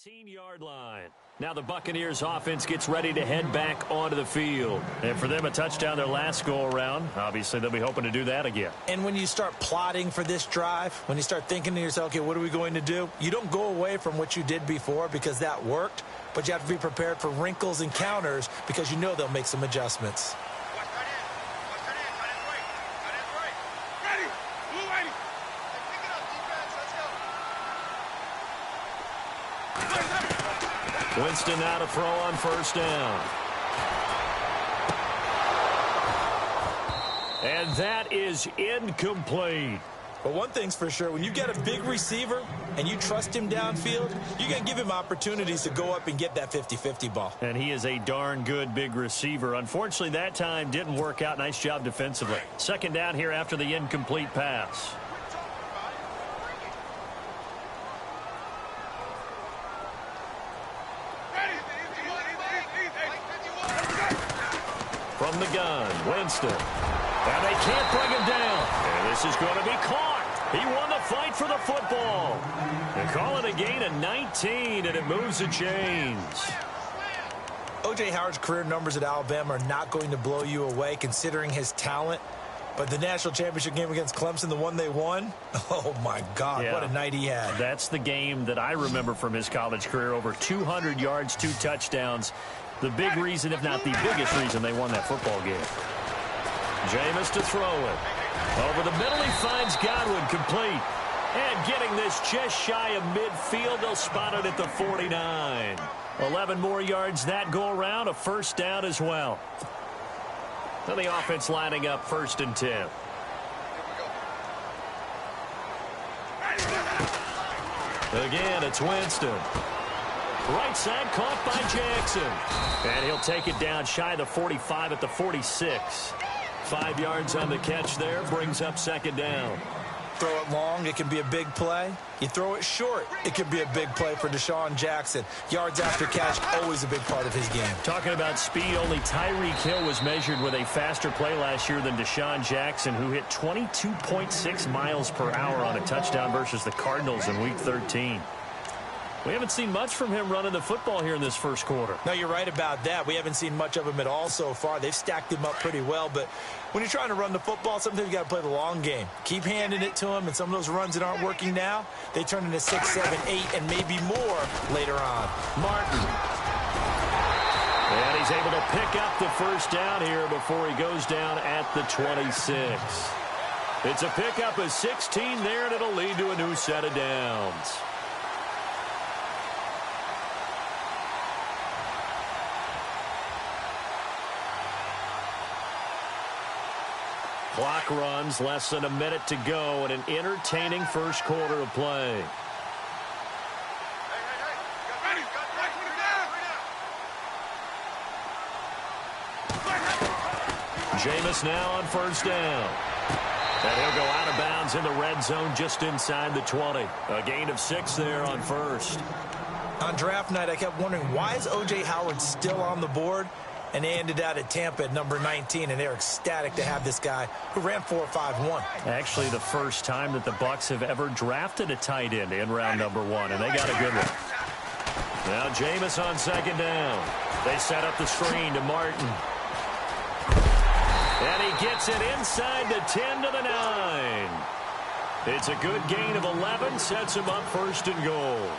18-yard line. Now the Buccaneers offense gets ready to head back onto the field. And for them, a touchdown their last go-around. Obviously, they'll be hoping to do that again. And when you start plotting for this drive, when you start thinking to yourself, okay, what are we going to do? You don't go away from what you did before because that worked, but you have to be prepared for wrinkles and counters because you know they'll make some adjustments. Winston now to throw on first down. And that is incomplete. But one thing's for sure, when you get a big receiver and you trust him downfield, you're going to give him opportunities to go up and get that 50-50 ball. And he is a darn good big receiver. Unfortunately, that time didn't work out. Nice job defensively. Second down here after the incomplete pass. From the gun, Winston. And they can't bring him down. And this is going to be caught. He won the fight for the football. They call it a gain of 19, and it moves the chains. O.J. Howard's career numbers at Alabama are not going to blow you away considering his talent. But the national championship game against Clemson, the one they won, oh, my God, yeah. What a night he had. That's the game that I remember from his college career. Over 200 yards, 2 touchdowns. The big reason, if not the biggest reason, they won that football game. Jameis to throw it. Over the middle, he finds Godwin complete. And getting this just shy of midfield, they'll spot it at the 49. 11 more yards that go around, a first down as well. So the offense lining up 1st and 10. Again, it's Winston. Right side caught by Jackson. And he'll take it down shy of the 45 at the 46. 5 yards on the catch there, brings up second down. Throw it long, it can be a big play. You throw it short, it can be a big play for Deshaun Jackson. Yards after catch, always a big part of his game. Talking about speed, only Tyreek Hill was measured with a faster play last year than Deshaun Jackson, who hit 22.6 miles per hour on a touchdown versus the Cardinals in Week 13. We haven't seen much from him running the football here in this first quarter. No, you're right about that. We haven't seen much of him at all so far. They've stacked him up pretty well, but when you're trying to run the football, sometimes you got to play the long game. Keep handing it to him, and some of those runs that aren't working now, they turn into 6, 7, 8, and maybe more later on. Martin. And he's able to pick up the first down here before he goes down at the 26. It's a pickup of 16 there, and it'll lead to a new set of downs. Clock runs, less than a minute to go, and an entertaining first quarter of play. Jameis now on first down. And he'll go out of bounds in the red zone just inside the 20. A gain of 6 there on first. On draft night, I kept wondering, why is O.J. Howard still on the board? And they ended out at Tampa at number 19, and they're ecstatic to have this guy who ran 4.51. Actually, the first time that the Bucs have ever drafted a tight end in round number 1, and they got a good one. Now Jameis on second down. They set up the screen to Martin. And he gets it inside the 10 to the 9. It's a good gain of 11, sets him up 1st and goal.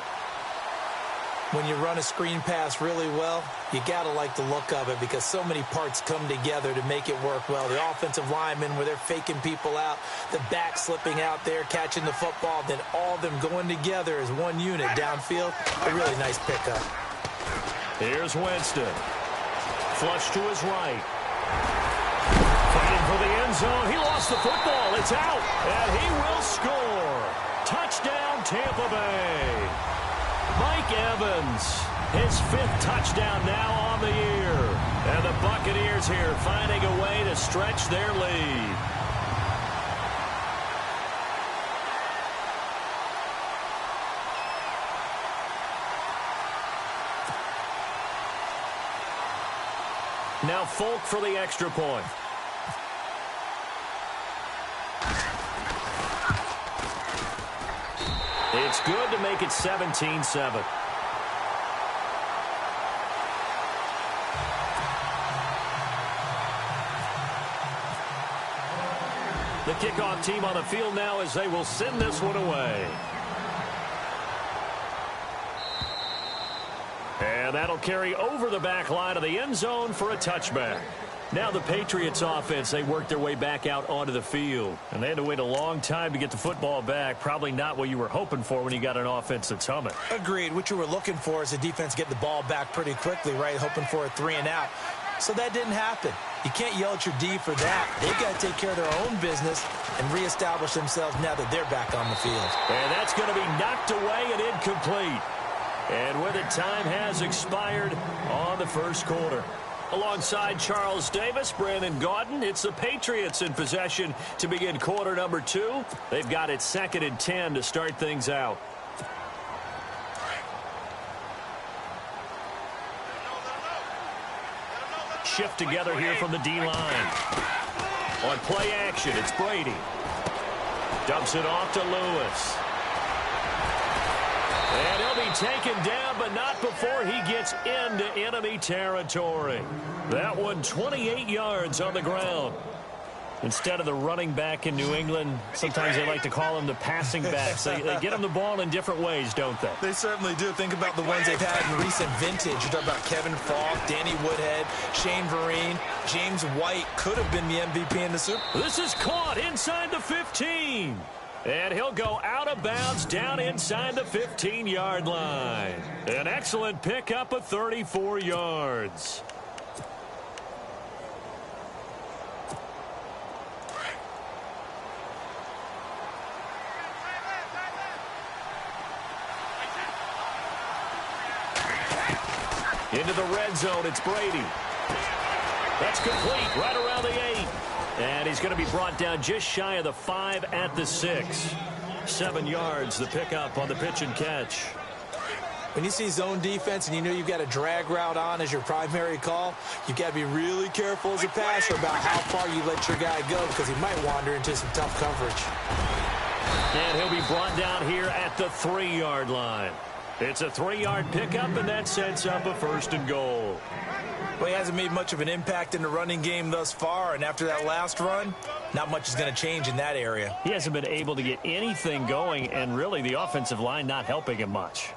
When you run a screen pass really well, you got to like the look of it because so many parts come together to make it work well. The offensive linemen, where they're faking people out, the back slipping out there, catching the football, then all of them going together as one unit downfield. A really nice pickup. Here's Winston. Flush to his right. Fighting for the end zone. He lost the football. It's out. And he will score. Touchdown, Tampa Bay. Mike Evans, his 5th touchdown now on the year. And the Buccaneers here finding a way to stretch their lead. Now Folk for the extra point. It's good to make it 17-7. The kickoff team on the field now as they will send this one away. And that'll carry over the back line of the end zone for a touchback. Now the Patriots offense, they worked their way back out onto the field. And they had to wait a long time to get the football back. Probably not what you were hoping for when you got an offense that's humming. Agreed. What you were looking for is the defense getting the ball back pretty quickly, right? Hoping for a 3 and out. So that didn't happen. You can't yell at your D for that. They've got to take care of their own business and reestablish themselves now that they're back on the field. And that's going to be knocked away and incomplete. And with it, time has expired on the first quarter. Alongside Charles Davis, Brandon Gaudin, it's the Patriots in possession to begin quarter number 2. They've got it 2nd and 10 to start things out. Shift together here from the D-line. On play action, it's Brady. Dumps it off to Lewis. And he'll be taken down, but not before he gets into enemy territory. That one 28 yards on the ground. Instead of the running back in New England, sometimes they like to call them the passing backs. They get them the ball in different ways, don't they? They certainly do. Think about the ones they've had in recent vintage. You're talking about Kevin Falk, Danny Woodhead, Shane Vereen, James White could have been the MVP in the Super Bowl. This is caught inside the 15. And he'll go out of bounds down inside the 15-yard line. An excellent pickup of 34 yards. Into the red zone, it's Brady. That's complete, right around the 8. And he's going to be brought down just shy of the 5 at the 6. 7 yards, the pickup on the pitch and catch. When you see zone defense and you know you've got a drag route on as your primary call, you've got to be really careful as a passer about how far you let your guy go because he might wander into some tough coverage. And he'll be brought down here at the 3-yard line. It's a 3-yard pickup, and that sets up a 1st and goal. Well, he hasn't made much of an impact in the running game thus far, and after that last run, not much is going to change in that area. He hasn't been able to get anything going, and really the offensive line not helping him much.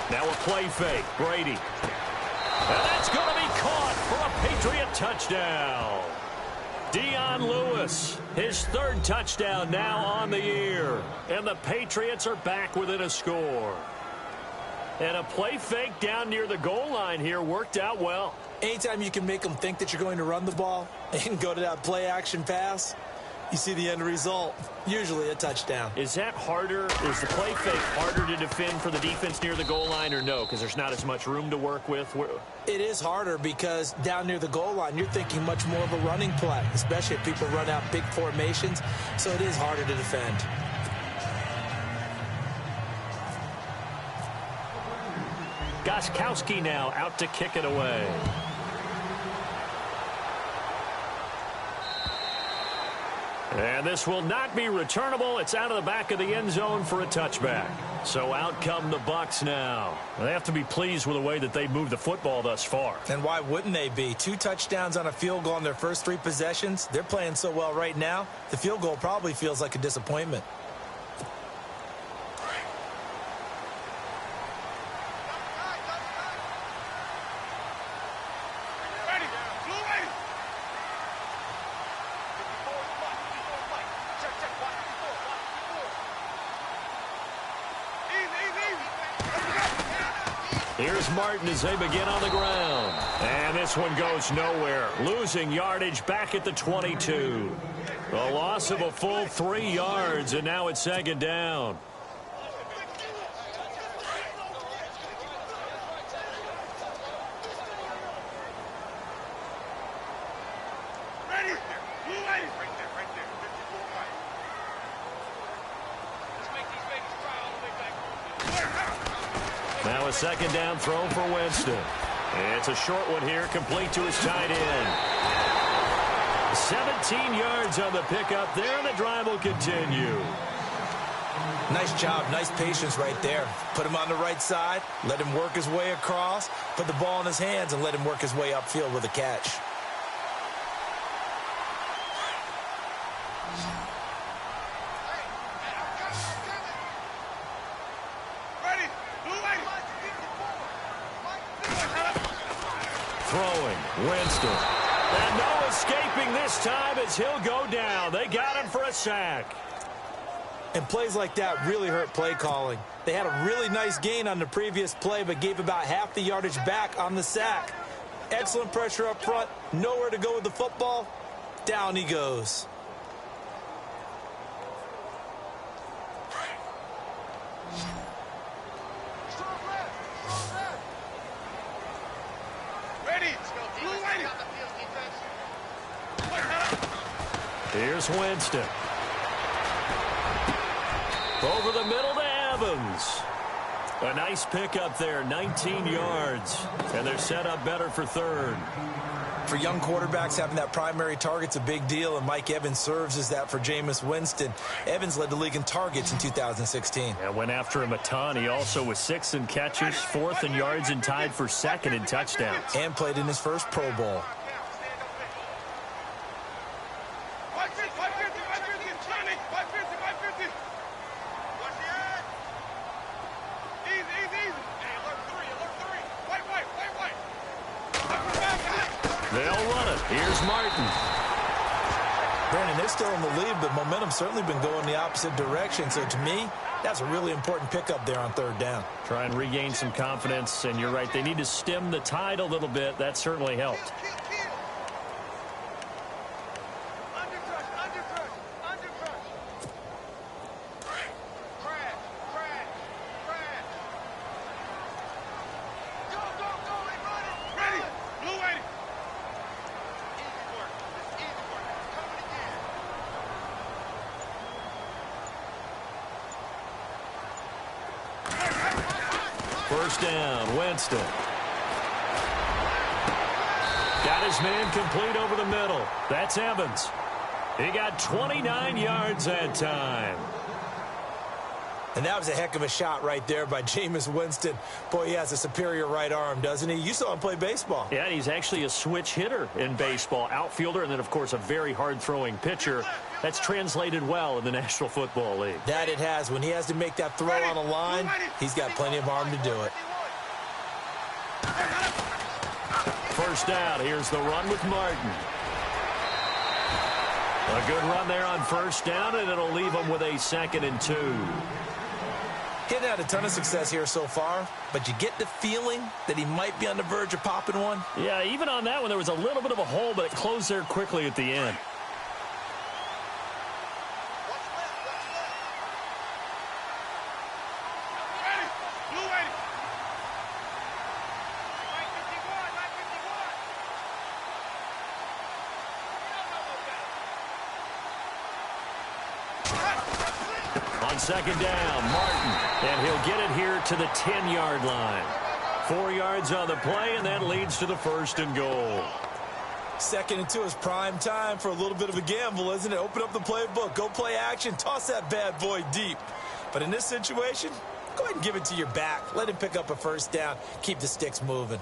Now a play fake, Brady. And that's going to be caught for a Patriot touchdown. Dion Lewis, his 3rd touchdown now on the year. And the Patriots are back within a score. And a play fake down near the goal line here worked out well. Anytime you can make them think that you're going to run the ball and go to that play action pass, you see the end result, usually a touchdown. Is that harder? Is the play fake harder to defend for the defense near the goal line or no? Because there's not as much room to work with? It is harder because down near the goal line, you're thinking much more of a running play, especially if people run out big formations. So it is harder to defend. Gostkowski now out to kick it away. And this will not be returnable. It's out of the back of the end zone for a touchback. So out come the Bucs now. They have to be pleased with the way that they moved the football thus far. And why wouldn't they be? 2 touchdowns on a field goal in their first 3 possessions. They're playing so well right now, the field goal probably feels like a disappointment. Here's Martin as they begin on the ground. And this one goes nowhere. Losing yardage back at the 22. A loss of a full 3 yards, and now it's 2nd down. Now a 2nd down throw for Winston. It's a short one here, complete to his tight end. 17 yards on the pickup there, and the drive will continue. Nice job, nice patience right there. Put him on the right side, let him work his way across, put the ball in his hands, and let him work his way upfield with a catch. Throwing, Winston. And no escaping this time as he'll go down. They got him for a sack. And plays like that really hurt play calling. They had a really nice gain on the previous play, but gave about half the yardage back on the sack. Excellent pressure up front. Nowhere to go with the football. Down he goes. Here's Winston. Over the middle to Evans. A nice pickup there, 19 yards. And they're set up better for third. For young quarterbacks, having that primary target's a big deal, and Mike Evans serves as that for Jameis Winston. Evans led the league in targets in 2016. And went after him a ton. He also was 6th in catches, 4th in yards, and tied for 2nd in touchdowns. And played in his first Pro Bowl. They'll run it. Here's Martin. Brandon, they're still in the lead, but momentum's certainly been going the opposite direction. So to me, that's a really important pickup there on third down. Try and regain some confidence, and you're right. They need to stem the tide a little bit. That certainly helped. First down, Winston. Got his man complete over the middle. That's Evans. He got 29 yards that time. And that was a heck of a shot right there by Jameis Winston. Boy, he has a superior right arm, doesn't he? You saw him play baseball. Yeah, he's actually a switch hitter in baseball. Outfielder, and then, of course, a very hard-throwing pitcher. That's translated well in the National Football League. That it has. When he has to make that throw on a line, he's got plenty of arm to do it. First down. Here's the run with Martin. A good run there on first down, and it'll leave him with a 2nd and 2. Getting had a ton of success here so far, but you get the feeling that he might be on the verge of popping one. Yeah, even on that one, there was a little bit of a hole, but it closed there quickly at the end. On second down, Martin, and he'll get it here to the 10-yard line. 4 yards on the play, and that leads to the 1st and goal. 2nd and 2 is prime time for a little bit of a gamble, isn't it? Open up the playbook, go play action, toss that bad boy deep. But in this situation, go ahead and give it to your back. Let him pick up a first down, keep the sticks moving.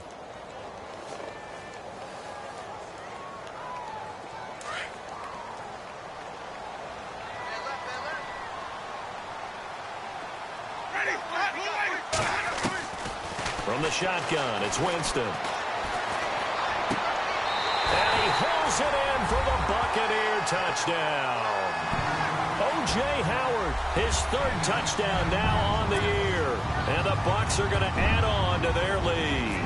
From the shotgun, it's Winston. And he hauls it in for the Buccaneer touchdown. O.J. Howard, his 3rd touchdown now on the year. And the Bucs are going to add on to their lead.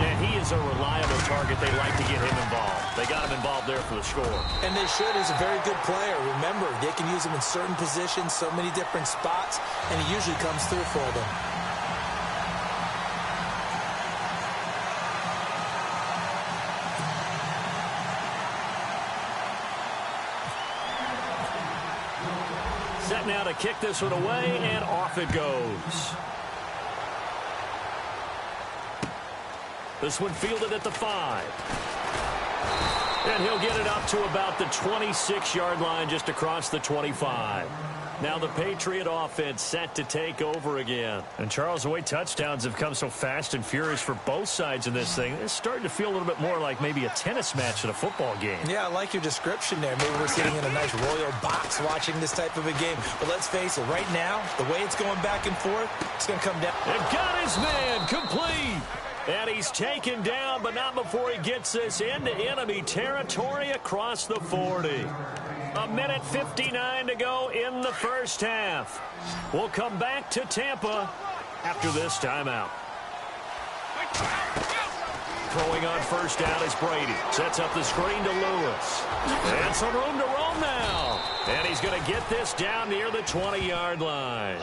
And he is a reliable target. They like to get him involved. They got him involved there for the score. And they should. He's a very good player. Remember, they can use him in certain positions, so many different spots, and he usually comes through for them. Set now to kick this one away, and off it goes. This one fielded at the 5. And he'll get it up to about the 26-yard line, just across the 25. Now the Patriot offense set to take over again. And Charles, the way touchdowns have come so fast and furious for both sides of this thing, it's starting to feel a little bit more like maybe a tennis match at a football game. Yeah, I like your description there. Maybe we're sitting in a nice royal box watching this type of a game. But let's face it, right now, the way it's going back and forth, it's going to come down. They've got his man complete. And he's taken down, but not before he gets this into enemy territory across the 40. A minute 59 to go in the first half. We'll come back to Tampa after this timeout. Throwing on first down is Brady. Sets up the screen to Lewis. And some room to roam now. And he's going to get this down near the 20-yard line.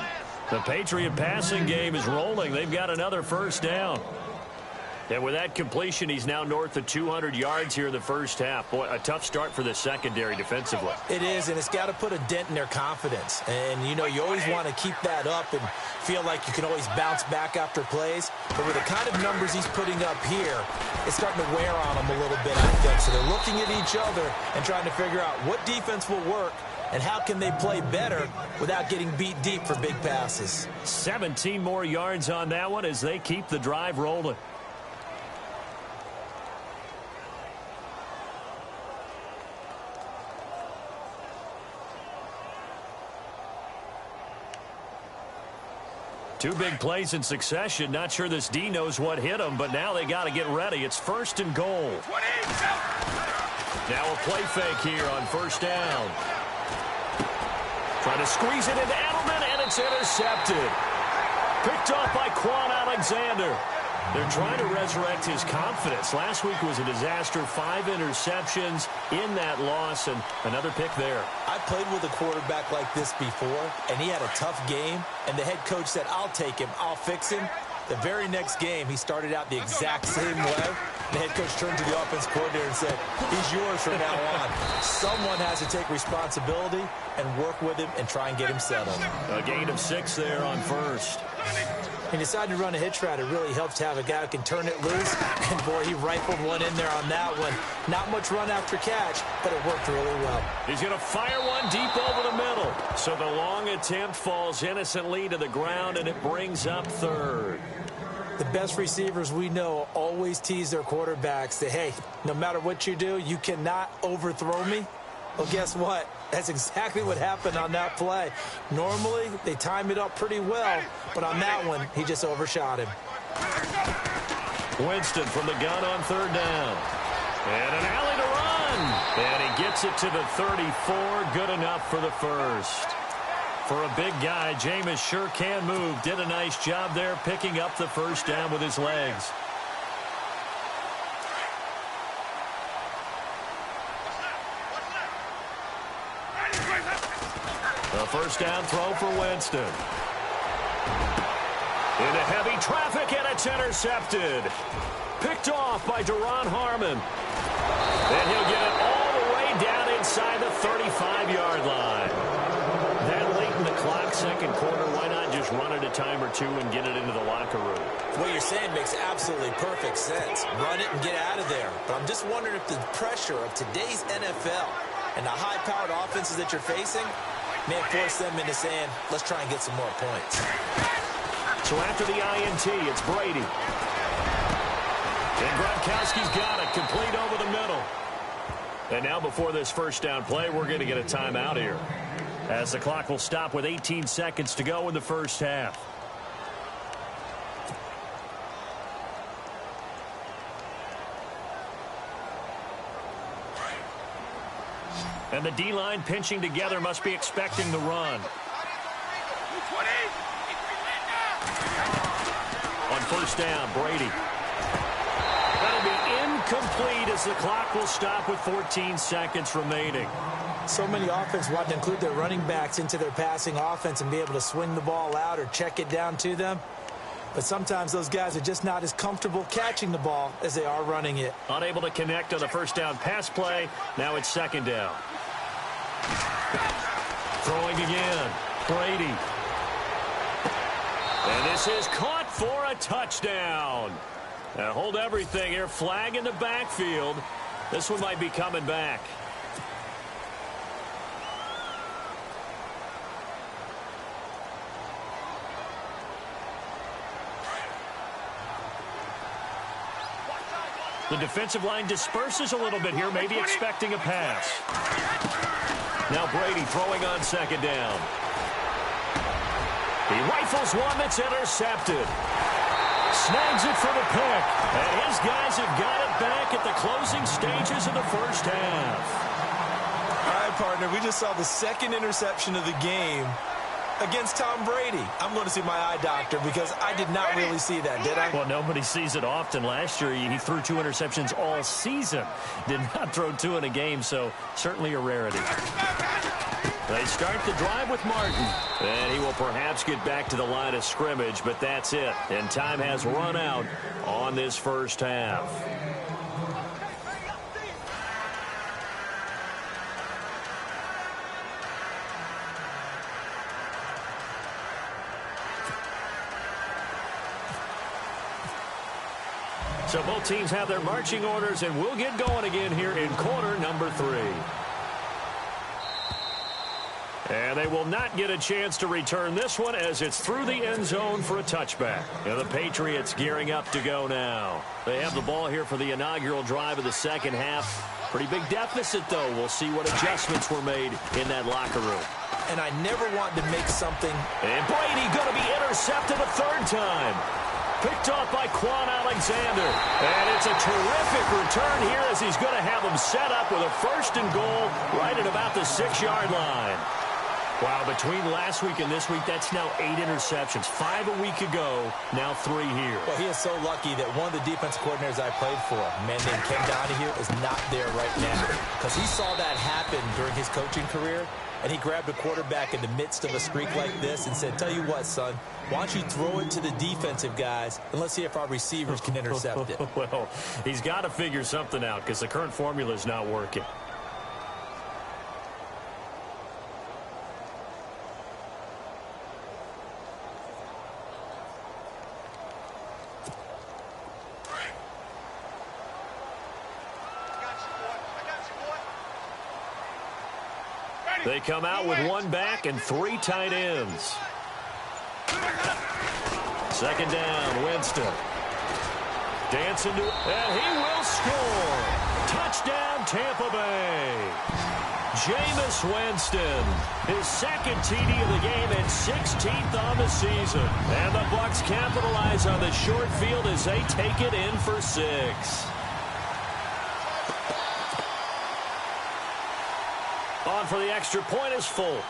The Patriot passing game is rolling. They've got another first down. And with that completion, he's now north of 200 yards here in the first half. Boy, a tough start for the secondary defensively. It is, and it's got to put a dent in their confidence. And, you know, you always want to keep that up and feel like you can always bounce back after plays. But with the kind of numbers he's putting up here, it's starting to wear on them a little bit, I think. So they're looking at each other and trying to figure out what defense will work and how can they play better without getting beat deep for big passes. 17 more yards on that one as they keep the drive rolling. Two big plays in succession. Not sure this D knows what hit him, but now they got to get ready. It's first and goal. Now a play fake here on first down. Trying to squeeze it into Edelman, and it's intercepted. Picked off by Quan Alexander. They're trying to resurrect his confidence. Last week was a disaster. 5 interceptions in that loss, and another pick there. I played with a quarterback like this before, and he had a tough game, and the head coach said, I'll take him, I'll fix him. The very next game, he started out the exact same way. The head coach turned to the offense coordinator and said, he's yours from now on. Someone has to take responsibility and work with him and try and get him settled. A gain of 6 there on first. He decided to run a hitch route. It really helps to have a guy who can turn it loose. And, boy, he rifled one in there on that one. Not much run after catch, but it worked really well. He's going to fire one deep over the middle. So the long attempt falls innocently to the ground, and it brings up third. The best receivers we know always tease their quarterbacks that, hey, no matter what you do, you cannot overthrow me. Well, guess what? That's exactly what happened on that play. Normally, they time it up pretty well, but on that one, he just overshot him. Winston from the gun on third down. And an alley to run. And he gets it to the 34. Good enough for the first. For a big guy, Jameis sure can move. Did a nice job there picking up the first down with his legs. A first down throw for Winston. Into heavy traffic, and it's intercepted. Picked off by Duron Harmon. And he'll get it all the way down inside the 35-yard line. That late in the clock, second quarter, why not just run it a time or two and get it into the locker room? What you're saying makes absolutely perfect sense. Run it and get out of there. But I'm just wondering if the pressure of today's NFL and the high-powered offenses that you're facing may force them into saying, let's try and get some more points. So after the INT, it's Brady. And Gronkowski's got it, complete over the middle. And now before this first down play, we're going to get a timeout here, as the clock will stop with 18 seconds to go in the first half. And the D-line pinching together, must be expecting the run. On first down, Brady. That'll be incomplete as the clock will stop with 14 seconds remaining. So many offenses want to include their running backs into their passing offense and be able to swing the ball out or check it down to them. But sometimes those guys are just not as comfortable catching the ball as they are running it. Unable to connect on the first down pass play. Now it's second down. Throwing again. Brady. And this is caught for a touchdown. Now hold everything here. Flag in the backfield. This one might be coming back. The defensive line disperses a little bit here, maybe expecting a pass. Now Brady throwing on second down. He rifles one that's intercepted. Snags it for the pick. And his guys have got it back at the closing stages of the first half. All right, partner, we just saw the second interception of the game against Tom Brady. I'm going to see my eye doctor because I did not really see that, did I? Well, nobody sees it often. Last year, he threw 2 interceptions all season. Did not throw 2 in a game, so certainly a rarity. They start the drive with Martin. And he will perhaps get back to the line of scrimmage, but that's it. And time has run out on this first half. So both teams have their marching orders, and we'll get going again here in quarter number 3. And they will not get a chance to return this one as it's through the end zone for a touchback. And the Patriots gearing up to go now. They have the ball here for the inaugural drive of the second half. Pretty big deficit, though. We'll see what adjustments were made in that locker room. And I never want to make something. And Brady going to be intercepted a third time. Picked off by Quan Alexander. And it's a terrific return here as he's going to have them set up with a first and goal right at about the 6-yard line. Wow, between last week and this week, that's now 8 interceptions. 5 a week ago, now 3 here. Well, he is so lucky that one of the defense coordinators I played for, a man named Ken Donahue, is not there right now. Because he saw that happen during his coaching career, and he grabbed a quarterback in the midst of a streak like this and said, tell you what, son, why don't you throw it to the defensive guys, and let's see if our receivers can intercept it. Well, he's got to figure something out because the current formula is not working. They come out with 1 back and 3 tight ends. Second down, Winston. Dancing to, and he will score. Touchdown, Tampa Bay. Jameis Winston, his second TD of the game and 16th on the season. And the Bucs capitalize on the short field as they take it in for 6. On for the extra point is Folk.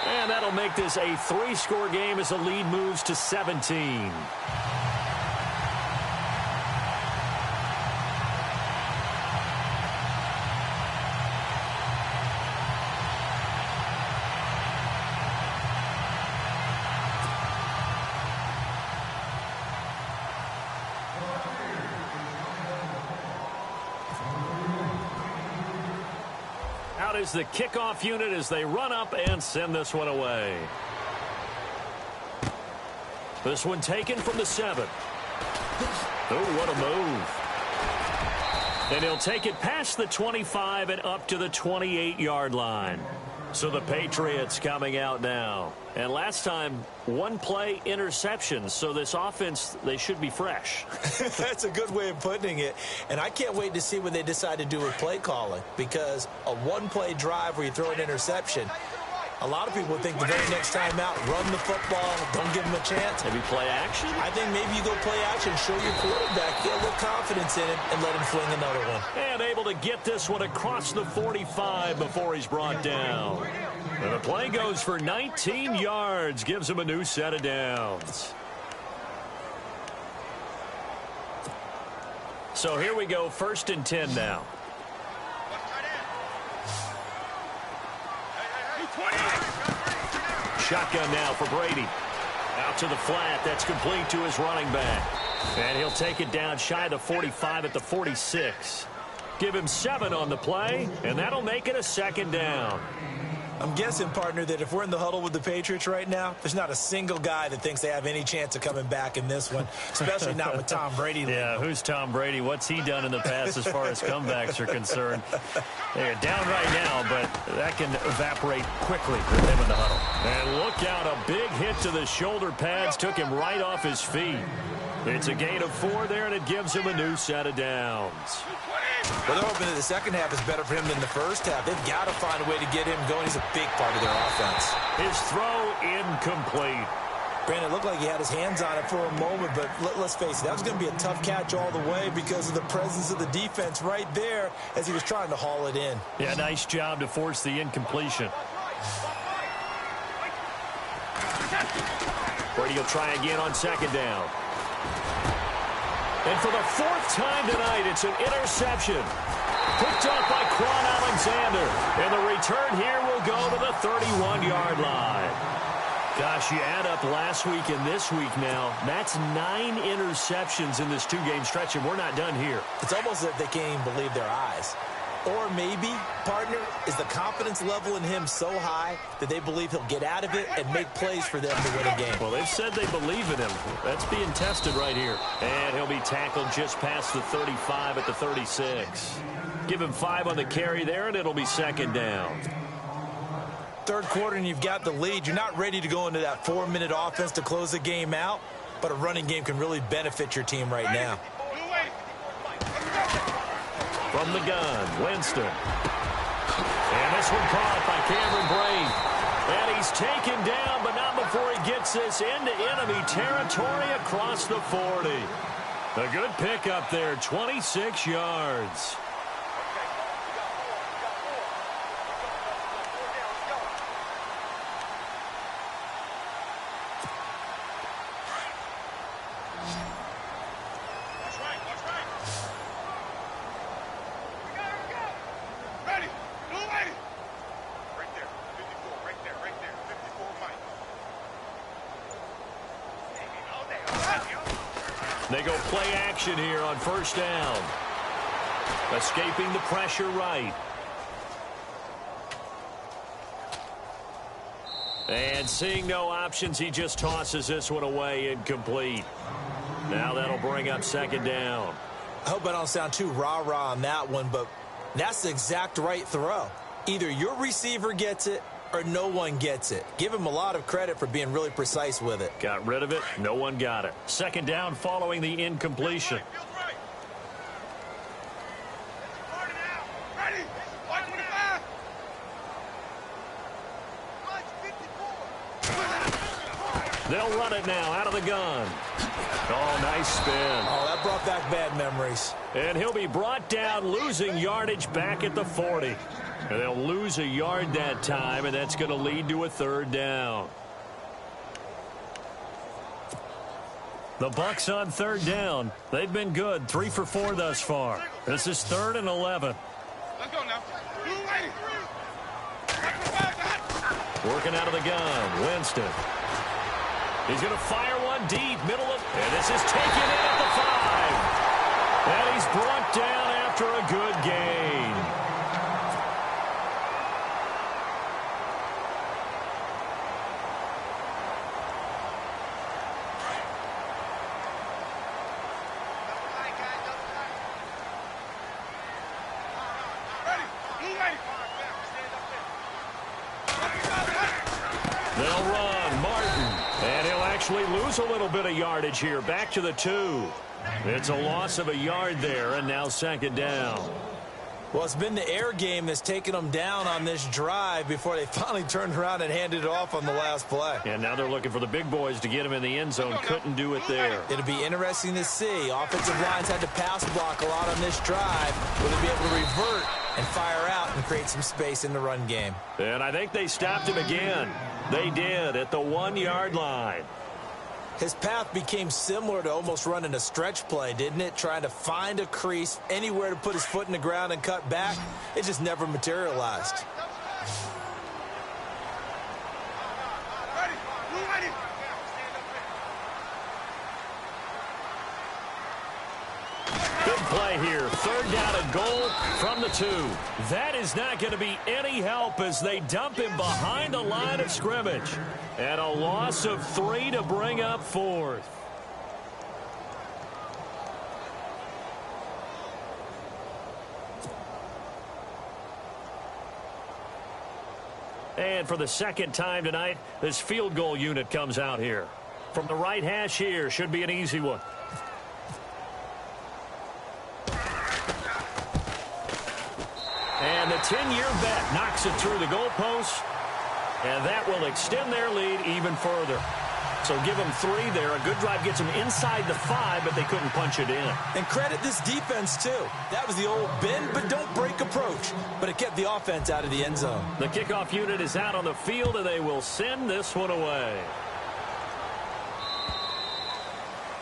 And that'll make this a 3-score game as the lead moves to 17. Is the kickoff unit as they run up and send this one away. This one taken from the 7. Oh, what a move. And he'll take it past the 25 and up to the 28-yard line. So the Patriots coming out now. And last time, 1 play interception. So this offense, they should be fresh. That's a good way of putting it. And I can't wait to see what they decide to do with play calling. Because a 1-play drive where you throw an interception, a lot of people think the very next time out, run the football, don't give him a chance. Maybe play action? I think maybe you go play action, show your quarterback, get a little confidence in him, and let him fling another one. And able to get this one across the 45 before he's brought down. And the play goes for 19 yards, gives him a new set of downs. So here we go, 1st and 10 now. Shotgun now for Brady. Out to the flat. That's complete to his running back. And he'll take it down shy of the 45 at the 46. Give him 7 on the play, and that'll make it a 2nd down. I'm guessing, partner, that if we're in the huddle with the Patriots right now, there's not a single guy that thinks they have any chance of coming back in this one, especially not with Tom Brady. Yeah, who's Tom Brady? What's he done in the past as far as comebacks are concerned? They're down right now, but that can evaporate quickly with him in the huddle. And look out, a big hit to the shoulder pads took him right off his feet. It's a gain of 4 there, and it gives him a new set of downs. Well, they're hoping that the second half is better for him than the first half. They've got to find a way to get him going. He's a big part of their offense. His throw incomplete. Brandon, it looked like he had his hands on it for a moment, but let's face it, that was going to be a tough catch all the way because of the presence of the defense right there as he was trying to haul it in. Yeah, nice job to force the incompletion. Brady will try again on 2nd down. And for the 4th time tonight, it's an interception. Picked up by Quan Alexander. And the return here will go to the 31-yard line. Gosh, you add up last week and this week now. That's 9 interceptions in this 2-game stretch, and we're not done here. It's almost as if they can't even believe their eyes. Or maybe, partner, is the confidence level in him so high that they believe he'll get out of it and make plays for them to win a game. Well, they've said they believe in him. That's being tested right here. And he'll be tackled just past the 35 at the 36. Give him 5 on the carry there, and it'll be 2nd down. Third quarter, and you've got the lead. You're not ready to go into that 4-minute offense to close the game out, but a running game can really benefit your team right now. From the gun, Winston. And this one caught by Cameron Brate. And he's taken down, but not before he gets this into enemy territory across the 40. A good pickup there, 26 yards. They go play action here on 1st down. Escaping the pressure right. And seeing no options, he just tosses this one away incomplete. Now that'll bring up 2nd down. I hope I don't sound too rah-rah on that one, but that's the exact right throw. Either your receiver gets it or no one gets it. Give him a lot of credit for being really precise with it. Got rid of it. No one got it. 2nd down following the incompletion. They'll run it now out of the gun. Oh, nice spin. Oh, that brought back bad memories. And he'll be brought down, losing yardage back at the 40. And they'll lose a yard that time, and that's going to lead to a 3rd down. The Bucs on 3rd down. They've been good, 3 for 4 thus far. This is 3rd and 11. Let's go now. Working out of the gun, Winston. He's going to fire one deep, middle of, and this is taken in at the 5. And he's brought down after a good gain. They'll run, Martin, and he'll actually lose a little bit of yardage here, back to the 2. It's a loss of a yard there, and now 2nd down. Well, it's been the air game that's taken them down on this drive before they finally turned around and handed it off on the last play. And now they're looking for the big boys to get him in the end zone. Couldn't do it there. It'll be interesting to see. Offensive lines had to pass block a lot on this drive. Will they be able to revert and fire out and create some space in the run game? And I think they stopped him again. They did at the 1-yard line. His path became similar to almost running a stretch play, didn't it? Trying to find a crease, anywhere to put his foot in the ground and cut back. It just never materialized. Big play here. Third down and goal from the 2. That is not going to be any help as they dump him behind the line of scrimmage. And a loss of 3 to bring up 4th. And for the second time tonight, this field goal unit comes out here. From the right hash here, should be an easy one. And the 10-year bet knocks it through the goalpost, and that will extend their lead even further. So give them 3 there. A good drive gets them inside the 5, but they couldn't punch it in. And credit this defense, too. That was the old bend but don't break approach, but it kept the offense out of the end zone. The kickoff unit is out on the field, and they will send this one away.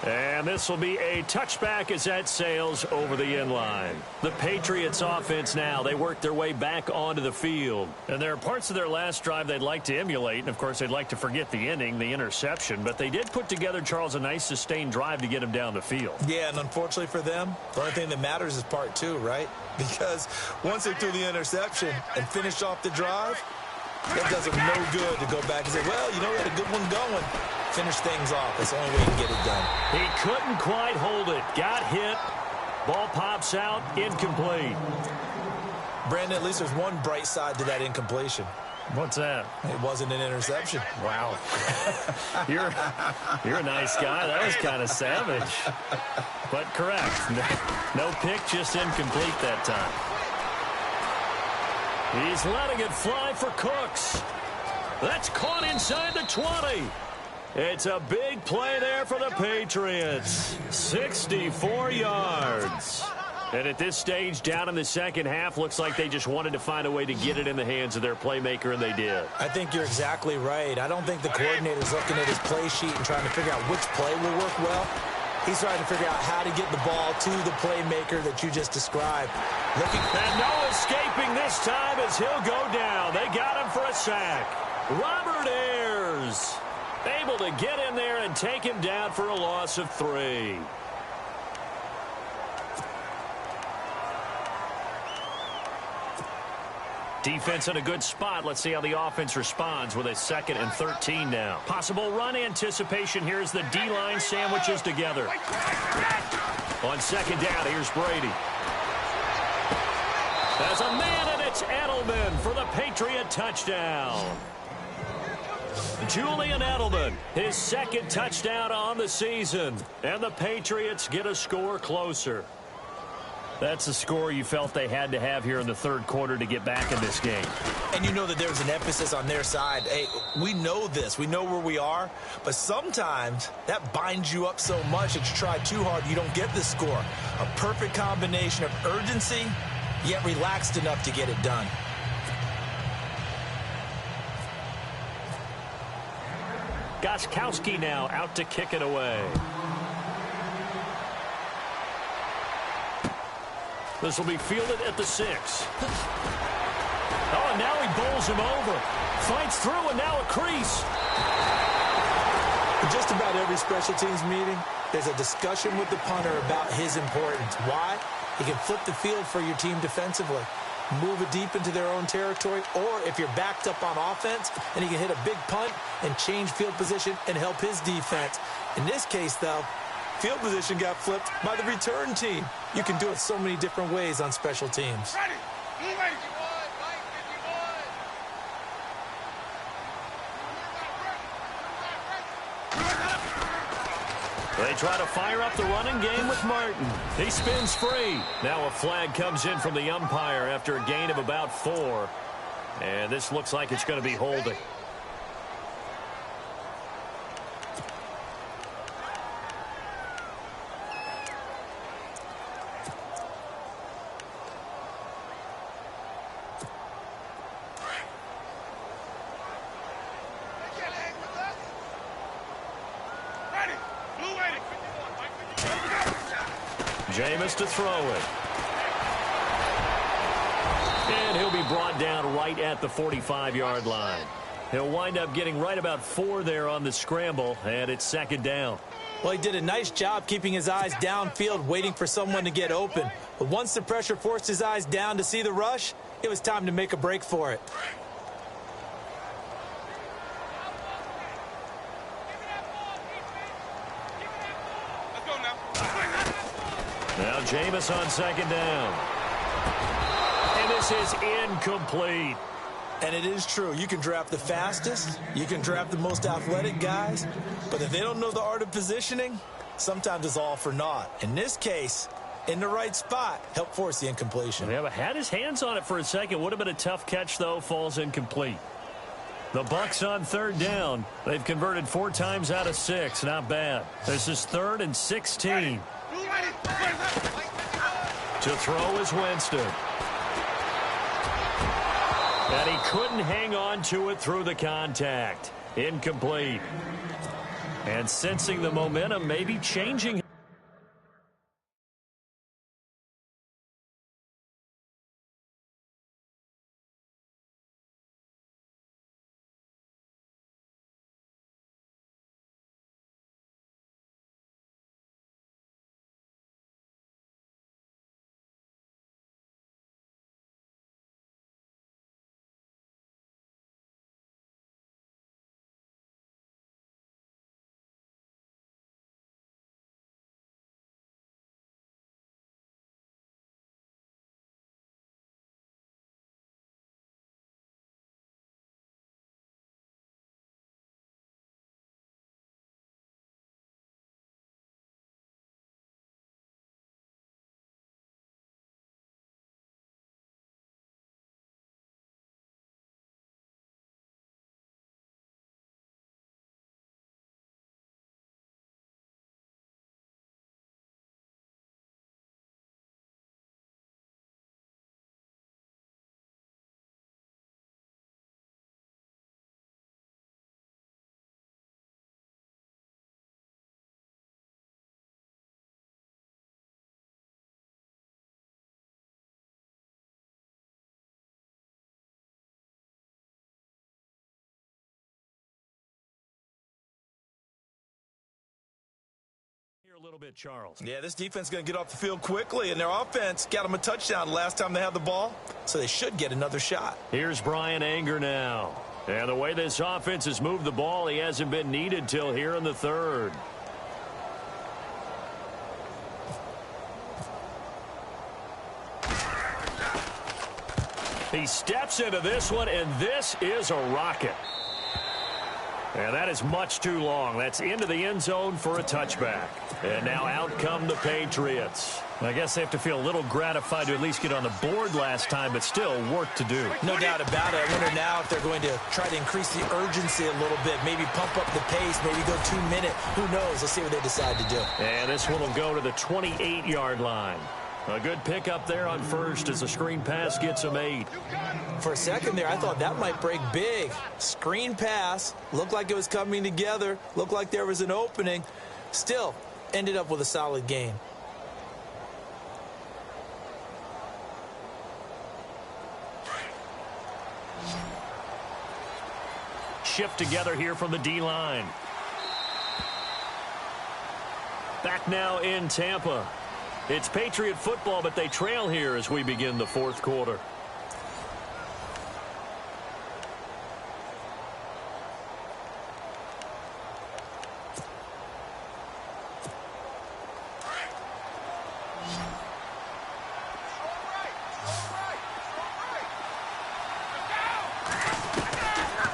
And this will be a touchback as that sails over the end line. The Patriots offense now, they work their way back onto the field. And there are parts of their last drive they'd like to emulate. And, of course, they'd like to forget the ending, the interception. But they did put together, Charles, a nice sustained drive to get him down the field. Yeah, and unfortunately for them, the only thing that matters is part 2, right? Because once they threw the interception and finished off the drive, that does them no good to go back and say, well, you know, we had a good one going. Finish things off. That's the only way you can get it done. He couldn't quite hold it. Got hit. Ball pops out. Incomplete. Brandon, at least there's one bright side to that incompletion. What's that? It wasn't an interception. Wow. You're a nice guy. That was kind of savage. But correct. No pick, just incomplete that time. He's letting it fly for Cooks. That's caught inside the 20. It's a big play there for the Patriots. 64 yards. And at this stage, down in the second half, looks like they just wanted to find a way to get it in the hands of their playmaker, and they did. I think you're exactly right. I don't think the coordinator's looking at his play sheet and trying to figure out which play will work well. He's trying to figure out how to get the ball to the playmaker that you just described. And no escaping this time as he'll go down. They got him for a sack. Robert Ayers able to get in there and take him down for a loss of 3. Defense in a good spot. Let's see how the offense responds with a 2nd and 13 now. Possible run anticipation here as the D-line sandwiches together. On 2nd down, here's Brady. There's a man, and it's Edelman for the Patriot touchdown. Julian Edelman, his 2nd touchdown on the season. And the Patriots get a score closer. That's the score you felt they had to have here in the 3rd quarter to get back in this game. And you know that there's an emphasis on their side. Hey, we know this. We know where we are. But sometimes that binds you up so much that you try too hard, you don't get the score. A perfect combination of urgency, yet relaxed enough to get it done. Gostkowski now out to kick it away. This will be fielded at the 6. Oh, and now he bowls him over. Fights through, and now a crease. In just about every special teams meeting, there's a discussion with the punter about his importance. Why? He can flip the field for your team defensively, move it deep into their own territory, or if you're backed up on offense, then he can hit a big punt and change field position and help his defense. In this case, though, field position got flipped by the return team. You can do it so many different ways on special teams. They try to fire up the running game with Martin. He spins free. Now a flag comes in from the umpire after a gain of about 4. And this looks like it's going to be holding. Jameis to throw it. And he'll be brought down right at the 45-yard line. He'll wind up getting right about 4 there on the scramble, and it's 2nd down. Well, he did a nice job keeping his eyes downfield, waiting for someone to get open. But once the pressure forced his eyes down to see the rush, it was time to make a break for it. Now Jameis on second down. And this is incomplete. And it is true. You can draft the fastest. You can draft the most athletic guys. But if they don't know the art of positioning, sometimes it's all for naught. In this case, in the right spot, helped force the incompletion. Yeah, but had his hands on it for a second. Would have been a tough catch, though. Falls incomplete. The Bucs on third down. They've converted 4 times out of 6. Not bad. This is 3rd and 16. To throw is Winston. And he couldn't hang on to it through the contact. Incomplete. And sensing the momentum, maybe changing. A little bit, Charles. Yeah, this defense is going to get off the field quickly, and their offense got them a touchdown last time they had the ball, so they should get another shot. Here's Brian Anger now. And the way this offense has moved the ball, he hasn't been needed till here in the 3rd. He steps into this one, and this is a rocket. And that is much too long. That's into the end zone for a touchback. And now out come the Patriots. I guess they have to feel a little gratified to at least get on the board last time, but still work to do. No doubt about it. I wonder now if they're going to try to increase the urgency a little bit, maybe pump up the pace, maybe go 2 minute. Who knows? Let's see what they decide to do. And this one will go to the 28-yard line. A good pickup there on first as the screen pass gets him 8. For a second there, I thought that might break big. Screen pass, looked like it was coming together, looked like there was an opening. Still, ended up with a solid gain. Shift together here from the D-line. Back now in Tampa. It's Patriot football, but they trail here as we begin the 4th quarter.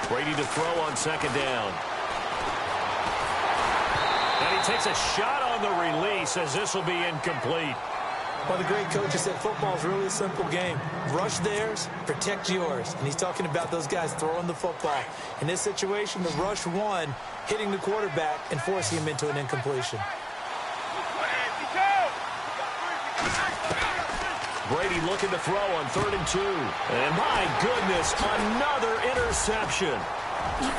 Brady to throw on second down. And he takes a shot on the release as this will be incomplete. Well, the great coach has said football is really a simple game. Rush theirs, protect yours. And he's talking about those guys throwing the football. In this situation, the rush one, hitting the quarterback and forcing him into an incompletion. Brady looking to throw on 3rd and 2. And my goodness, another interception.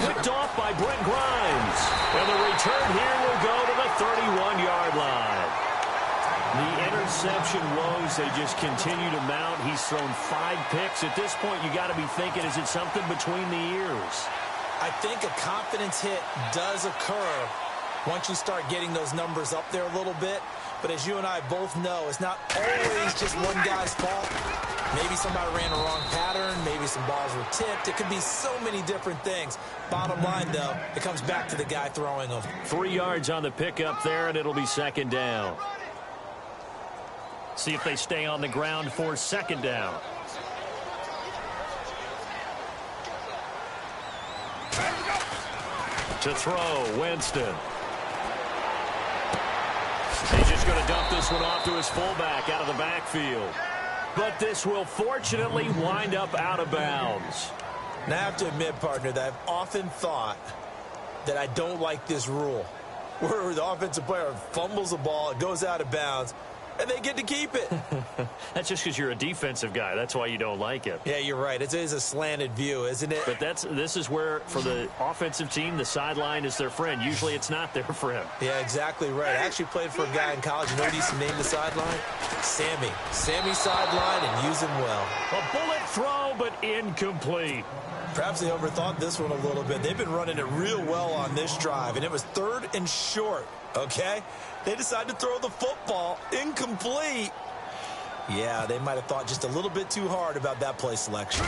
Picked off by Brent Grimes. And the return here will go to the 31-yard line. The interception woes, they just continue to mount. He's thrown 5 picks. At this point, you got to be thinking, is it something between the ears? I think a confidence hit does occur, once you start getting those numbers up there a little bit. But as you and I both know, it's not always just one guy's fault. Maybe somebody ran the wrong pattern. Maybe some balls were tipped. It could be so many different things. Bottom line, though, it comes back to the guy throwing them. 3 yards on the pickup there, and it'll be second down. See if they stay on the ground for second down. To throw, Winston. He's just going to dump this one off to his fullback out of the backfield. But this will fortunately wind up out of bounds. Now, I have to admit, partner, that I've often thought that I don't like this rule, where the offensive player fumbles the ball, it goes out of bounds, and they get to keep it. That's just because you're a defensive guy. That's why you don't like it. Yeah, you're right. It is a slanted view, isn't it? But this is where, for the offensive team, the sideline is their friend. Usually it's not their friend. Yeah, exactly right. I actually played for a guy in college. You know what he used to name the sideline? Sammy. Sammy sideline, and use him well. A bullet throw, but incomplete. Perhaps they overthought this one a little bit. They've been running it real well on this drive, and it was 3rd and short, okay? They decided to throw the football incomplete. Yeah, they might have thought just a little bit too hard about that play selection.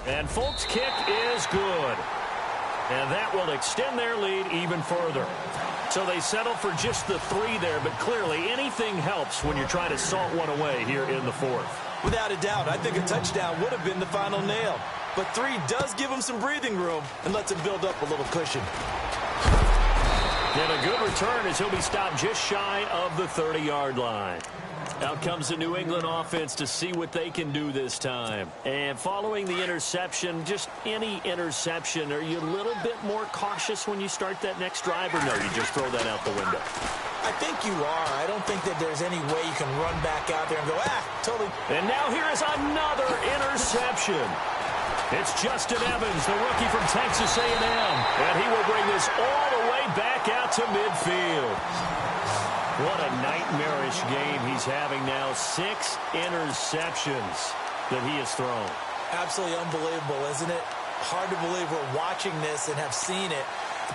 And Folk's kick is good. And that will extend their lead even further. So they settle for just the 3 there, but clearly anything helps when you're trying to salt one away here in the 4th. Without a doubt, I think a touchdown would have been the final nail. But 3 does give him some breathing room and lets him build up a little cushion. And a good return as he'll be stopped just shy of the 30-yard line. Out comes the New England offense to see what they can do this time. And following the interception, just any interception, are you a little bit more cautious when you start that next drive, or no, you just throw that out the window? I think you are. I don't think that there's any way you can run back out there and go, totally. And now here is another interception. It's Justin Evans, the rookie from Texas A&M, and he will bring this all the way back out to midfield. What a nightmarish game he's having now. 6 interceptions that he has thrown. Absolutely unbelievable, isn't it? Hard to believe we're watching this and have seen it,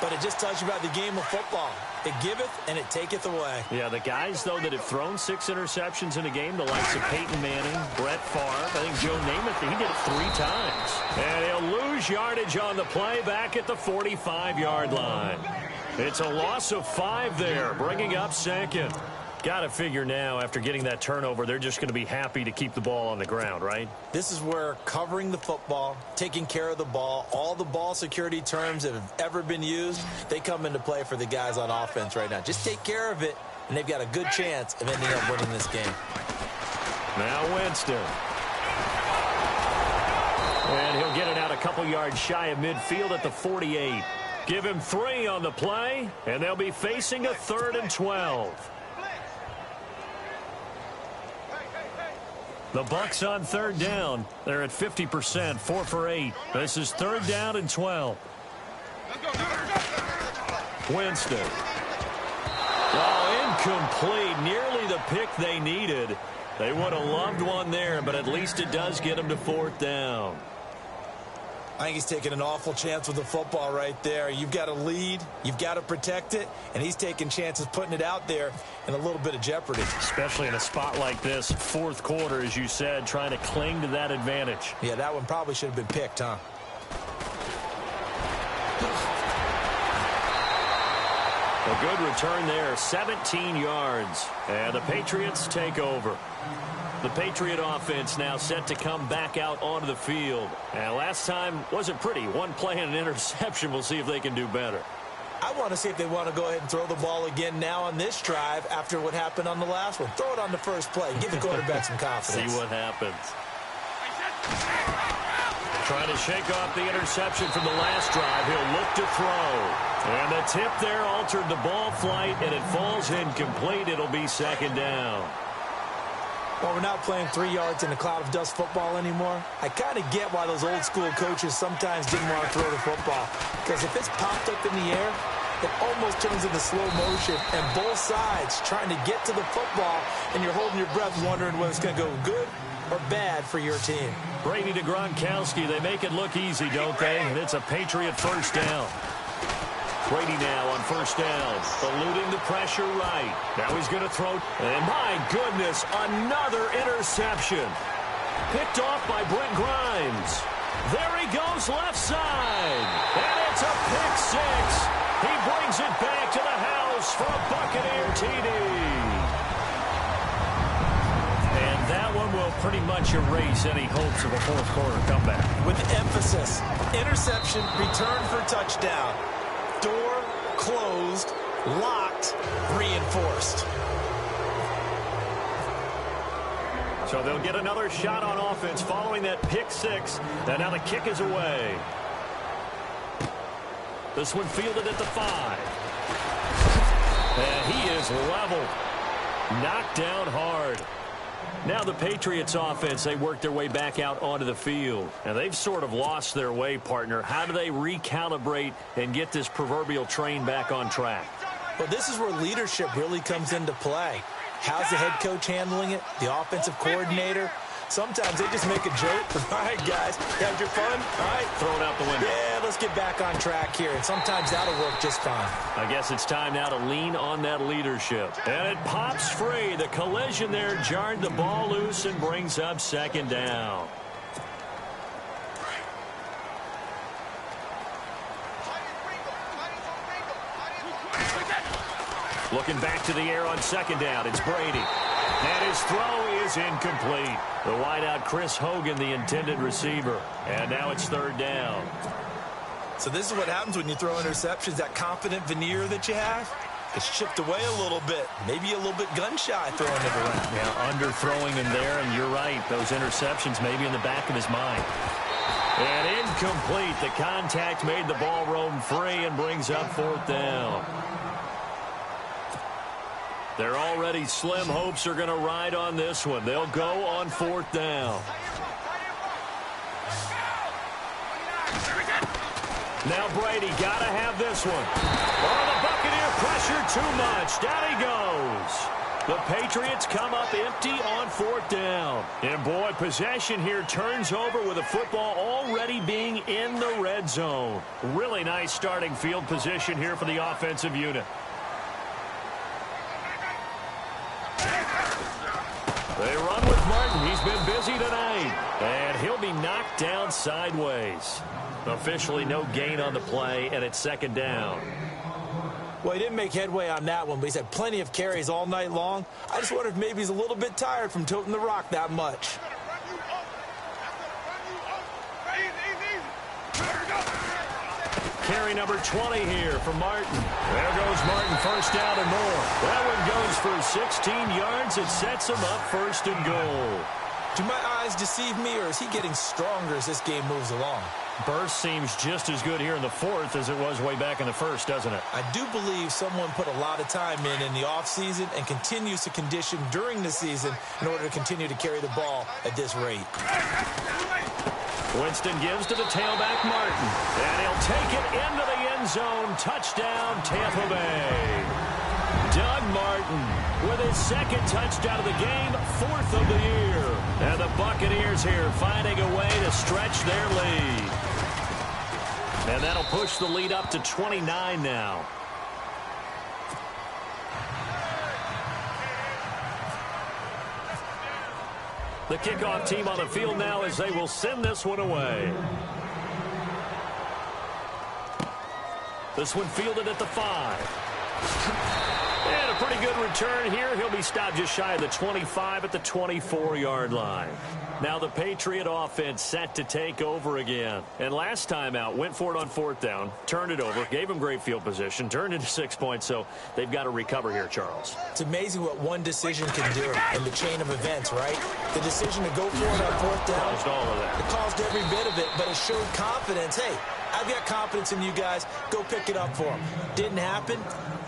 but it just tells you about the game of football. It giveth and it taketh away. Yeah, the guys, though, that have thrown 6 interceptions in a game, the likes of Peyton Manning, Brett Favre, I think Joe Namath, he did it 3 times. And he'll lose yardage on the play back at the 45-yard line. It's a loss of 5 there, bringing up second. Got to figure now, after getting that turnover, they're just going to be happy to keep the ball on the ground, right? This is where covering the football, taking care of the ball, all the ball security terms that have ever been used, they come into play for the guys on offense right now. Just take care of it, and they've got a good chance of ending up winning this game. Now Winston. And he'll get it out a couple yards shy of midfield at the 48. Give him 3 on the play, and they'll be facing a 3rd and 12. The Bucs on 3rd down. They're at 50%, 4 for 8. This is 3rd down and 12. Winston. Oh, incomplete. Nearly the pick they needed. They would have loved one there, but at least it does get them to 4th down. I think he's taking an awful chance with the football right there. You've got to lead, you've got to protect it, and he's taking chances putting it out there in a little bit of jeopardy. Especially in a spot like this, 4th quarter, as you said, trying to cling to that advantage. Yeah, that one probably should have been picked, huh? A good return there, 17 yards, and the Patriots take over. The Patriot offense now set to come back out onto the field. And last time wasn't pretty. 1 play and an interception. We'll see if they can do better. I want to see if they want to go ahead and throw the ball again now on this drive after what happened on the last one. Throw it on the first play. Give the quarterback some confidence. See what happens. Trying to shake off the interception from the last drive. He'll look to throw. And the tip there altered the ball flight, and it falls incomplete. It'll be 2nd down. Well, we're not playing 3 yards in a cloud of dust football anymore. I kind of get why those old school coaches sometimes didn't want to throw the football. Because if it's popped up in the air, it almost turns into slow motion. And both sides trying to get to the football, and you're holding your breath wondering whether it's going to go good or bad for your team. Brady to Gronkowski. They make it look easy, don't they? And it's a Patriot 1st down. Brady now on first down, eluding the pressure right. Now he's going to throw, and my goodness, another interception. Picked off by Brent Grimes. There he goes left side, and it's a pick six. He brings it back to the house for a Buccaneer TD. And that one will pretty much erase any hopes of a fourth quarter comeback. With emphasis, interception, return for touchdown. Door closed, locked, reinforced. So they'll get another shot on offense following that pick six. And now the kick is away. This one fielded at the 5. And he is level. Knocked down hard. Now the Patriots offense, they work their way back out onto the field. And they've sort of lost their way, partner. How do they recalibrate and get this proverbial train back on track? Well, this is where leadership really comes into play. How's the head coach handling it? The offensive coordinator? Sometimes they just make a joke. All right, guys, you had your fun? All right. Throw it out the window. Yeah, let's get back on track here. And sometimes that'll work just fine. I guess it's time now to lean on that leadership. And it pops free. The collision there jarred the ball loose and brings up second down. Looking back to the air on second down, it's Brady. And his throw is incomplete. The wideout, Chris Hogan, the intended receiver. And now it's third down. So this is what happens when you throw interceptions. That confident veneer that you have, it's chipped away a little bit. Maybe a little bit gun-shy throwing it around. Yeah, underthrowing him there, and you're right. Those interceptions maybe in the back of his mind. And incomplete. The contact made the ball roam free and brings up fourth down. Their already slim hopes are going to ride on this one. They'll go on fourth down. Now Brady got to have this one. Oh, the Buccaneer pressure too much. Down he goes. The Patriots come up empty on fourth down. And boy, possession here turns over with the football already being in the red zone. Really nice starting field position here for the offensive unit. They run with Martin. He's been busy tonight. And he'll be knocked down sideways. Officially no gain on the play, and it's second down. Well, he didn't make headway on that one, but he's had plenty of carries all night long. I just wonder if maybe he's a little bit tired from toting the rock that much. Carry number 20 here for Martin. There goes Martin, first down and more. That one goes for 16 yards. It sets him up first and goal. Do my eyes deceive me, or is he getting stronger as this game moves along? Burst seems just as good here in the fourth as it was way back in the first, doesn't it? I do believe someone put a lot of time in the offseason and continues to condition during the season in order to continue to carry the ball at this rate. Winston gives to the tailback, Martin. And he'll take it into the end zone. Touchdown, Tampa Bay. Doug Martin with his second touchdown of the game, fourth of the year. And the Buccaneers here finding a way to stretch their lead. And that'll push the lead up to 29 now. The kickoff team on the field now as they will send this one away. This one fielded at the 5. And a pretty good return here. He'll be stopped just shy of the 25 at the 24-yard line. Now the Patriot offense set to take over again. And last time out, went for it on fourth down, turned it over, gave him great field position, turned into 6 points, so they've got to recover here, Charles. It's amazing what one decision can do in the chain of events, right? The decision to go for it on fourth down. Caused all of that. It caused every bit of it, but it showed confidence. Hey, I've got confidence in you guys. Go pick it up for them. Didn't happen.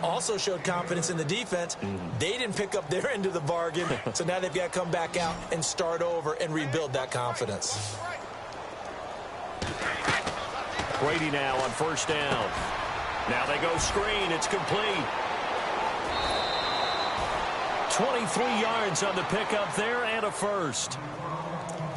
Also showed confidence in the defense. They didn't pick up their end of the bargain, so now they've got to come back out and start over and rebuild that confidence. Brady now on first down. Now they go screen. It's complete. 23 yards on the pickup there and a first.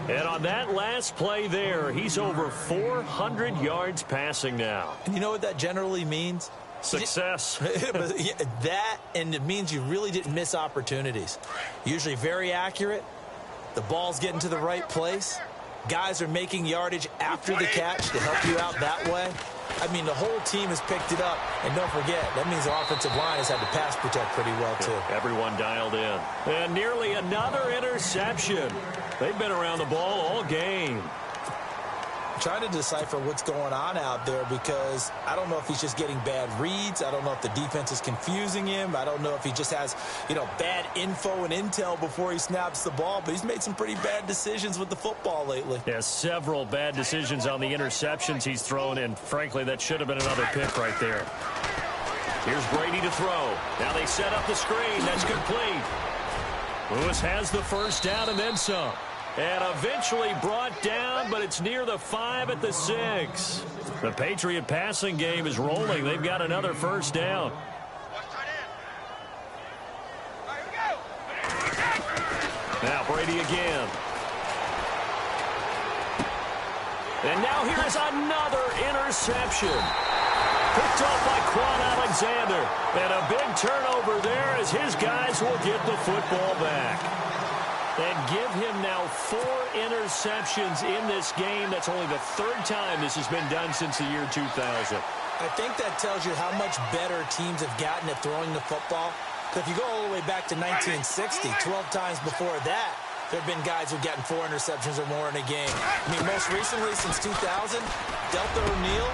And on that last play there, he's over 400 yards passing now. And you know what that generally means? Success. That, and it means you really didn't miss opportunities. Usually very accurate. The ball's getting to the right place. Guys are making yardage after the catch to help you out that way. I mean, the whole team has picked it up. And don't forget, that means the offensive line has had to pass protect pretty well, too. Everyone dialed in. And nearly another interception. They've been around the ball all game. Trying to decipher what's going on out there because I don't know if he's just getting bad reads. I don't know if the defense is confusing him. I don't know if he just has, bad info and intel before he snaps the ball. But he's made some pretty bad decisions with the football lately. Yeah, several bad decisions on the interceptions he's thrown, and frankly, that should have been another pick right there. Here's Brady to throw. Now they set up the screen. That's complete. Lewis has the first down and then some. And eventually brought down, but it's near the 5 at the 6. The Patriot passing game is rolling. They've got another first down. Now Brady again. And now here is another interception. Picked off by Quan Alexander. And a big turnover there as his guys will get the football back. And give him now 4 interceptions in this game. That's only the 3rd time this has been done since the year 2000. I think that tells you how much better teams have gotten at throwing the football. Because if you go all the way back to 1960, 12 times before that, there have been guys who've gotten 4 interceptions or more in a game. I mean, most recently, since 2000, Delta O'Neal.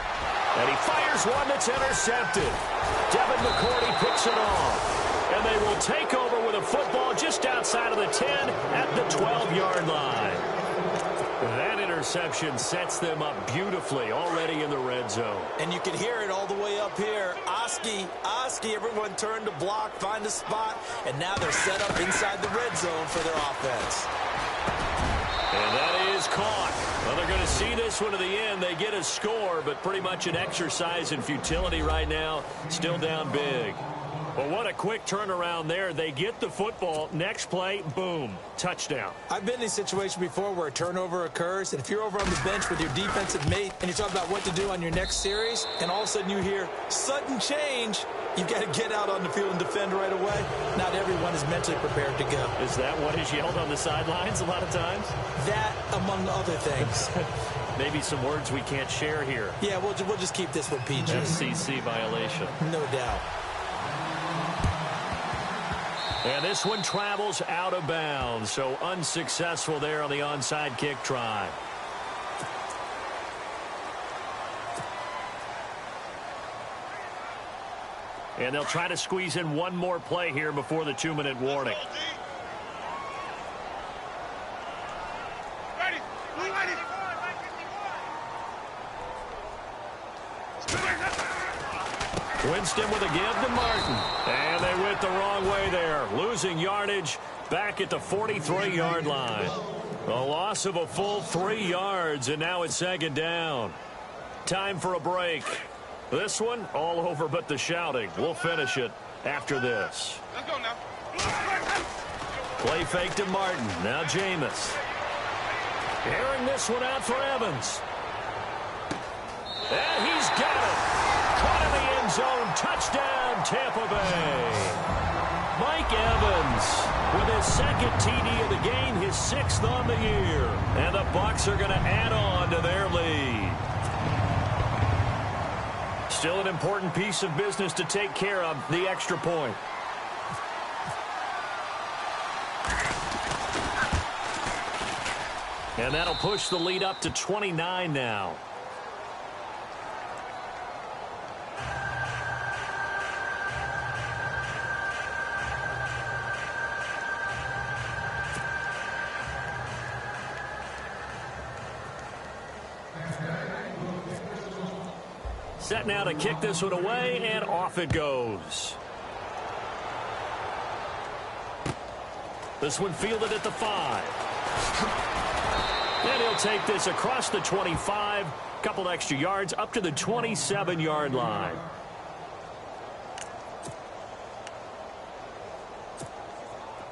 And he fires one that's intercepted. Devin McCourty picks it off. And they will take over with a football just outside of the 10 at the 12-yard line. That interception sets them up beautifully already in the red zone. And you can hear it all the way up here. Oski, everyone turned to block, find a spot, and now they're set up inside the red zone for their offense. And that is caught. Well, they're going to see this one to the end. They get a score, but pretty much an exercise in futility right now. Still down big. Well, what a quick turnaround there. They get the football. Next play, boom, touchdown. I've been in a situation before where a turnover occurs, and if you're over on the bench with your defensive mate and you talk about what to do on your next series, and all of a sudden you hear sudden change, you've got to get out on the field and defend right away. Not everyone is mentally prepared to go. Is that what is yelled on the sidelines a lot of times? That, among other things. Maybe some words we can't share here. Yeah, we'll just keep this one PG. FCC violation. No doubt. And this one travels out of bounds, so unsuccessful there on the onside kick try. And they'll try to squeeze in one more play here before the 2-minute warning. Winston with a give to Martin. And they went the wrong way there. Losing yardage back at the 43-yard line. A loss of a full 3 yards, and now it's 2nd down. Time for a break. This one, all over but the shouting. We'll finish it after this. Let's go now. Play fake to Martin. Now Jameis. Airing this one out for Evans. And he's got it. Caught in the end zone. Touchdown, Tampa Bay. Mike Evans with his 2nd TD of the game, his 6th on the year. And the Bucs are going to add on to their lead. Still an important piece of business to take care of, the extra point. And that'll push the lead up to 29 now. Set now to kick this one away, and off it goes. This one fielded at the 5. And he'll take this across the 25, couple extra yards up to the 27-yard line.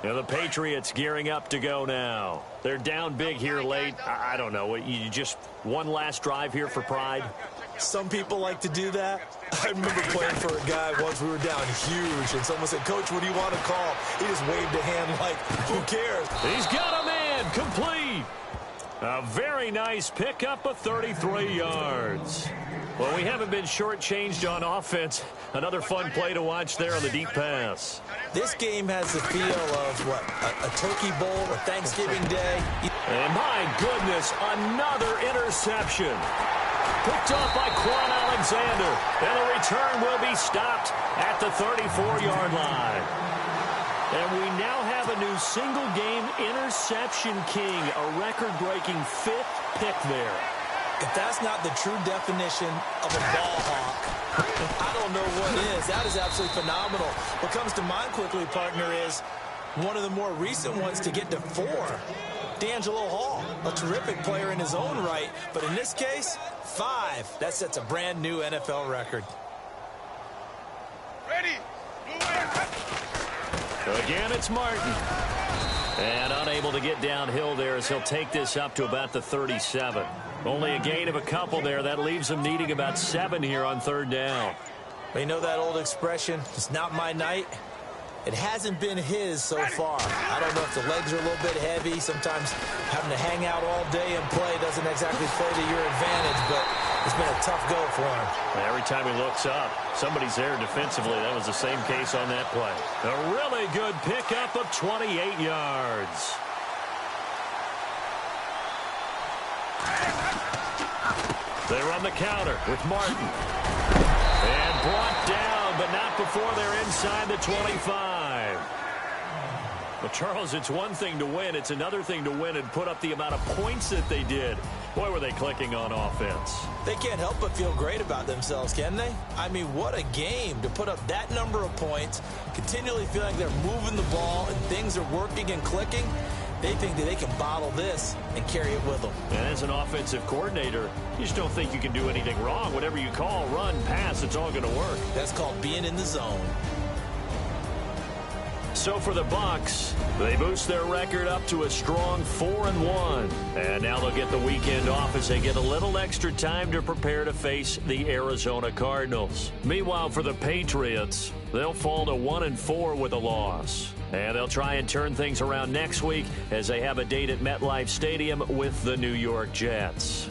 Now the Patriots gearing up to go now. They're down big here late. I don't know. You just one last drive here for pride? Some people like to do that. I remember playing for a guy once. We were down huge, and someone said, "Coach, what do you want to call?" He just waved a hand like, who cares? He's got a man, complete. A very nice pickup of 33 yards. Well, we haven't been shortchanged on offense. Another fun play to watch there on the deep pass. This game has the feel of, what, a turkey bowl or Thanksgiving Day. And my goodness, another interception. Picked off by Quan Alexander. And the return will be stopped at the 34-yard line. And we now have a new single-game interception king, a record-breaking 5th pick there. If that's not the true definition of a ball hawk, I don't know what is. That is absolutely phenomenal. What comes to mind quickly, partner, is one of the more recent ones to get to 4. D'Angelo Hall, a terrific player in his own right, but in this case, 5. That sets a brand new NFL record. Ready. Again, it's Martin. And unable to get downhill there as he'll take this up to about the 37. Only a gain of a couple there. That leaves him needing about 7 here on 3rd down. You know that old expression, it's not my night? It hasn't been his so far. I don't know if the legs are a little bit heavy. Sometimes having to hang out all day and play doesn't exactly play to your advantage, but it's been a tough go for him. Every time he looks up, somebody's there defensively. That was the same case on that play. A really good pickup of 28 yards. They run the counter with Martin. And brought down, but not before they're inside the 25. Well, Charles, it's one thing to win. It's another thing to win and put up the amount of points that they did. Boy, were they clicking on offense. They can't help but feel great about themselves, can they? I mean, what a game to put up that number of points, continually feel like they're moving the ball and things are working and clicking. They think that they can bottle this and carry it with them. And as an offensive coordinator, you just don't think you can do anything wrong. Whatever you call, run, pass, it's all going to work. That's called being in the zone. So for the Bucs, they boost their record up to a strong 4-1. And now they'll get the weekend off as they get a little extra time to prepare to face the Arizona Cardinals. Meanwhile, for the Patriots, they'll fall to 1-4 with a loss. And they'll try and turn things around next week as they have a date at MetLife Stadium with the New York Jets.